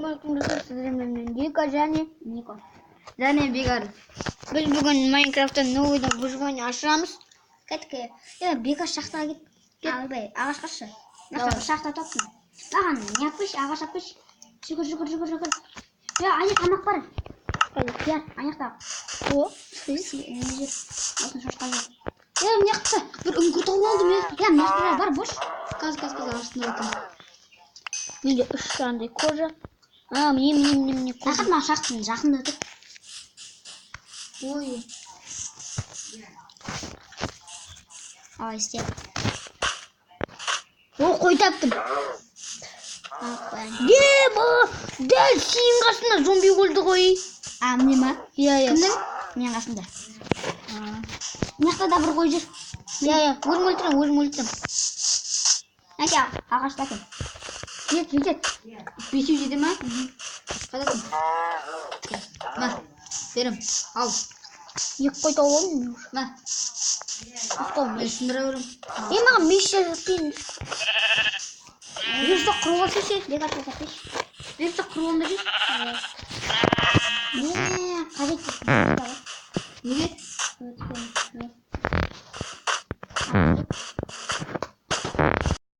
Вика және Нико. және Бегар. Біз бүгін Майнкрафттан новыйда выживание ашамыз. Кәтке. Бека шахтаға кет. Ойбай, ағашқа шы. Нақта шахта тапсын. Маған не апыш, ағаш апыш. Жүгір. Аяқ тамақ бар. Кер, аяқта. О, Неме Осыны шошқа жоқ. Неқті. Бір үңгір тауып алдым. Неқті бар, бош. Қаз астында отыр. менде 3 таңдай кожа. Міне кожа. Ақыт ма шахтың жақында отыр. Ой. Ала істеп. О, қой таптым. Қоян. Дәл сенің қасында зомби өлді ғой. Міне ма? Иә. Кімнің? Мен қасында. Неқті да бір қой жүр. Иә, өзім өлтірем. Әке, ағашта кім? Жет. Бесеу жеді ма? Қадасың? Ма, берім, ал. 2 қой тауып алдым. Ма. Ақтауым. Сындыра өрім. Маған 5 жазып Берісті құруға сөйсе. Бекар көсәпеш. Берісті құруғында жүр. Қажет. Неге?